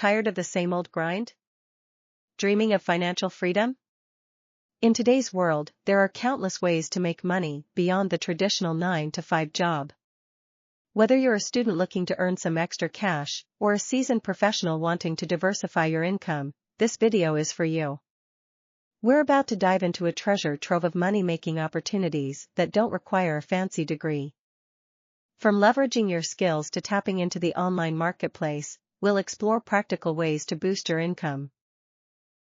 Tired of the same old grind? Dreaming of financial freedom? In today's world, there are countless ways to make money beyond the traditional 9-to-5 job. Whether you're a student looking to earn some extra cash, or a seasoned professional wanting to diversify your income, this video is for you. We're about to dive into a treasure trove of money-making opportunities that don't require a fancy degree. From leveraging your skills to tapping into the online marketplace, we'll explore practical ways to boost your income.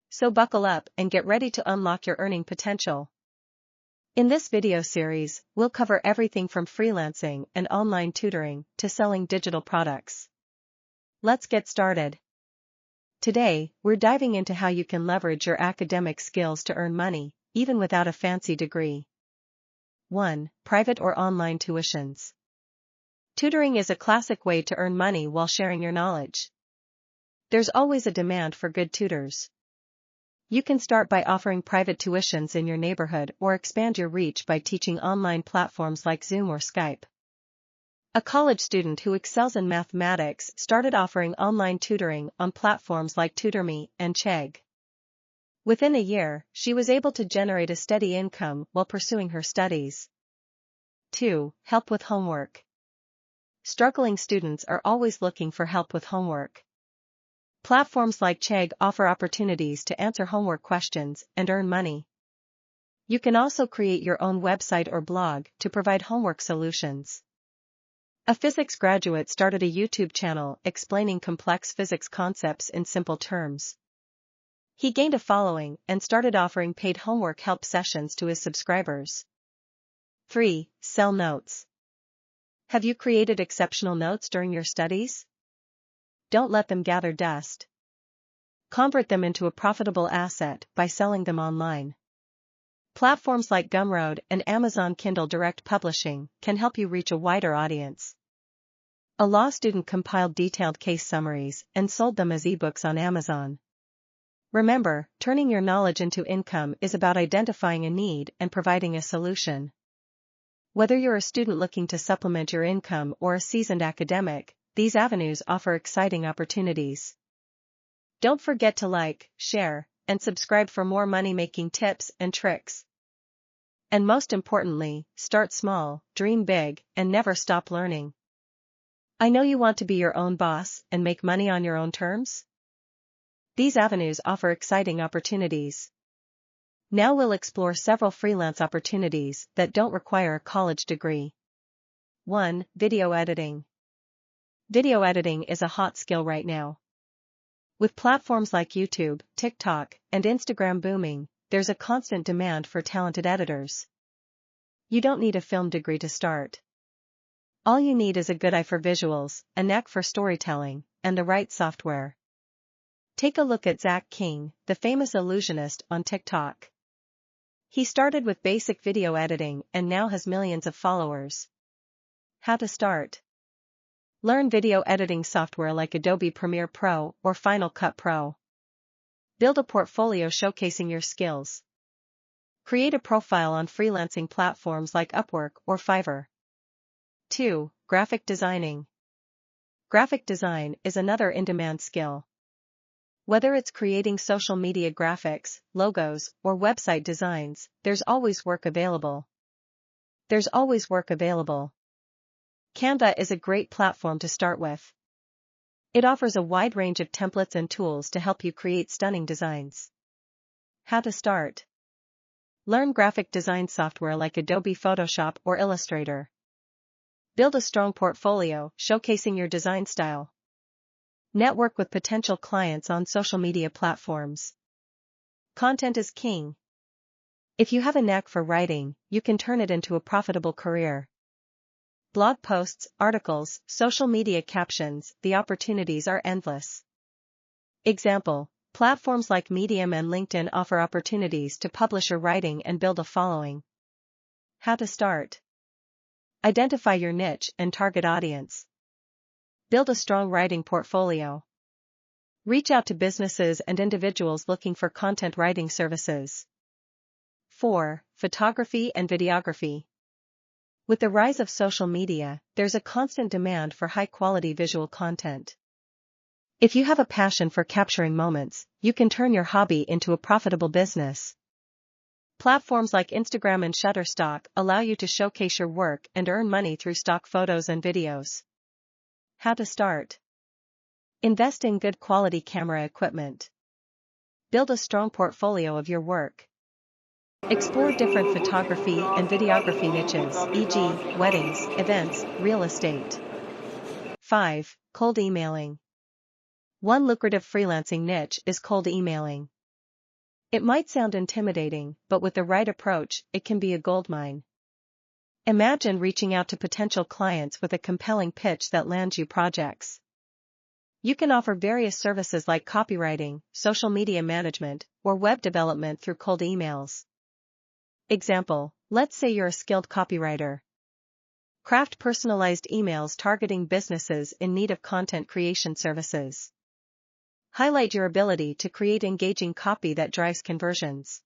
So buckle up and get ready to unlock your earning potential. In this video series, we'll cover everything from freelancing and online tutoring to selling digital products. Let's get started. Today, we're diving into how you can leverage your academic skills to earn money, even without a fancy degree. 1. Private or online tuitions. Tutoring is a classic way to earn money while sharing your knowledge. There's always a demand for good tutors. You can start by offering private tuitions in your neighborhood or expand your reach by teaching online platforms like Zoom or Skype. A college student who excels in mathematics started offering online tutoring on platforms like TutorMe and Chegg. Within a year, she was able to generate a steady income while pursuing her studies. 2. Help with homework. Struggling students are always looking for help with homework. Platforms like Chegg offer opportunities to answer homework questions and earn money. You can also create your own website or blog to provide homework solutions. A physics graduate started a YouTube channel explaining complex physics concepts in simple terms. He gained a following and started offering paid homework help sessions to his subscribers. 3. Sell notes. Have you created exceptional notes during your studies? Don't let them gather dust. Convert them into a profitable asset by selling them online. Platforms like Gumroad and Amazon Kindle Direct Publishing can help you reach a wider audience. A law student compiled detailed case summaries and sold them as ebooks on Amazon. Remember, turning your knowledge into income is about identifying a need and providing a solution. Whether you're a student looking to supplement your income or a seasoned academic, these avenues offer exciting opportunities. Don't forget to like, share, and subscribe for more money-making tips and tricks. And most importantly, start small, dream big, and never stop learning. I know you want to be your own boss and make money on your own terms. These avenues offer exciting opportunities. Now we'll explore several freelance opportunities that don't require a college degree. 1. Video editing. Video editing is a hot skill right now. With platforms like YouTube, TikTok, and Instagram booming, there's a constant demand for talented editors. You don't need a film degree to start. All you need is a good eye for visuals, a knack for storytelling, and the right software. Take a look at Zach King, the famous illusionist on TikTok. He started with basic video editing and now has millions of followers. How to start? Learn video editing software like Adobe Premiere Pro or Final Cut Pro. Build a portfolio showcasing your skills. Create a profile on freelancing platforms like Upwork or Fiverr. 2. Graphic designing. Graphic design is another in-demand skill. Whether it's creating social media graphics, logos, or website designs, there's always work available. Canva is a great platform to start with. It offers a wide range of templates and tools to help you create stunning designs. How to start? Learn graphic design software like Adobe Photoshop or Illustrator. Build a strong portfolio, showcasing your design style. Network with potential clients on social media platforms. Content is king. If you have a knack for writing, you can turn it into a profitable career. Blog posts, articles, social media captions, the opportunities are endless. Example, platforms like Medium and LinkedIn offer opportunities to publish your writing and build a following. How to start? Identify your niche and target audience. Build a strong writing portfolio. Reach out to businesses and individuals looking for content writing services. 4. Photography and videography. With the rise of social media, there's a constant demand for high-quality visual content. If you have a passion for capturing moments, you can turn your hobby into a profitable business. Platforms like Instagram and Shutterstock allow you to showcase your work and earn money through stock photos and videos. How to start? Invest in good quality camera equipment. Build a strong portfolio of your work. Explore different photography and videography niches, e.g., weddings, events, real estate. 5. Cold emailing. One lucrative freelancing niche is cold emailing. It might sound intimidating, but with the right approach, it can be a goldmine. Imagine reaching out to potential clients with a compelling pitch that lands you projects. You can offer various services like copywriting, social media management, or web development through cold emails. Example, let's say you're a skilled copywriter. Craft personalized emails targeting businesses in need of content creation services. Highlight your ability to create engaging copy that drives conversions.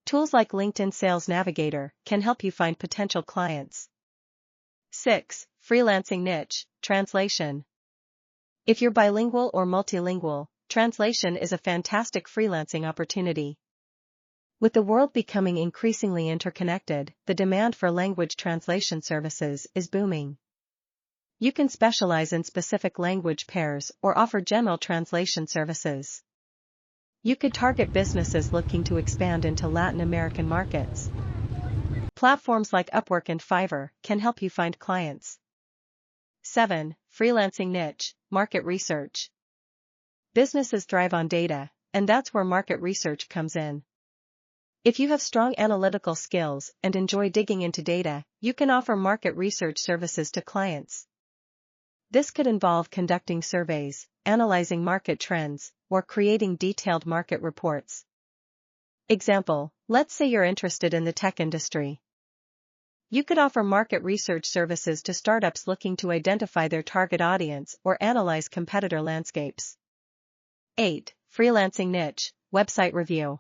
Tools like LinkedIn Sales Navigator can help you find potential clients. 6. Freelancing niche, translation. If you're bilingual or multilingual, translation is a fantastic freelancing opportunity. With the world becoming increasingly interconnected, the demand for language translation services is booming. You can specialize in specific language pairs or offer general translation services. You could target businesses looking to expand into Latin American markets. Platforms like Upwork and Fiverr can help you find clients. 7. Freelancing niche, market research. Businesses thrive on data, and that's where market research comes in. If you have strong analytical skills and enjoy digging into data, you can offer market research services to clients. This could involve conducting surveys, analyzing market trends, or creating detailed market reports. Example, let's say you're interested in the tech industry. You could offer market research services to startups looking to identify their target audience or analyze competitor landscapes. 8. Freelancing niche, website review.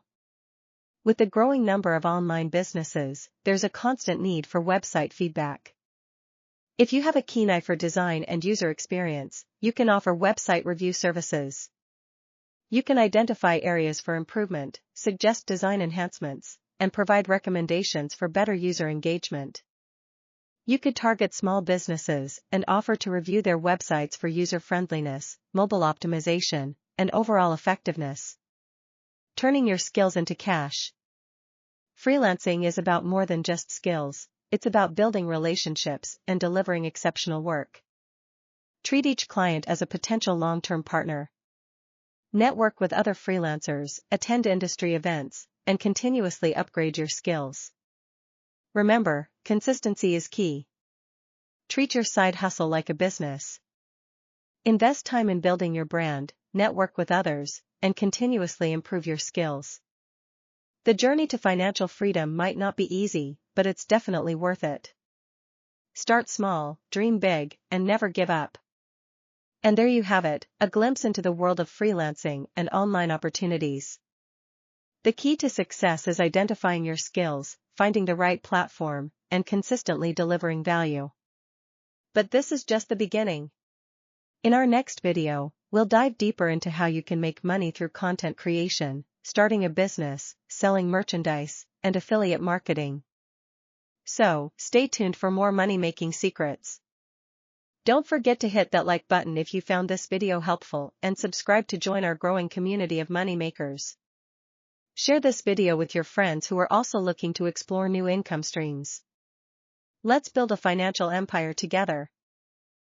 With the growing number of online businesses, there's a constant need for website feedback. If you have a keen eye for design and user experience, you can offer website review services. You can identify areas for improvement, suggest design enhancements, and provide recommendations for better user engagement. You could target small businesses and offer to review their websites for user-friendliness, mobile optimization, and overall effectiveness. Turning your skills into cash. Freelancing is about more than just skills. It's about building relationships and delivering exceptional work. Treat each client as a potential long-term partner. Network with other freelancers, attend industry events, and continuously upgrade your skills. Remember, consistency is key. Treat your side hustle like a business. Invest time in building your brand, network with others, and continuously improve your skills. The journey to financial freedom might not be easy, but it's definitely worth it. Start small, dream big, and never give up. And there you have it, a glimpse into the world of freelancing and online opportunities. The key to success is identifying your skills, finding the right platform, and consistently delivering value. But this is just the beginning. In our next video, we'll dive deeper into how you can make money through content creation, starting a business, selling merchandise, and affiliate marketing. So, stay tuned for more money-making secrets. Don't forget to hit that like button if you found this video helpful and subscribe to join our growing community of money makers. Share this video with your friends who are also looking to explore new income streams. Let's build a financial empire together.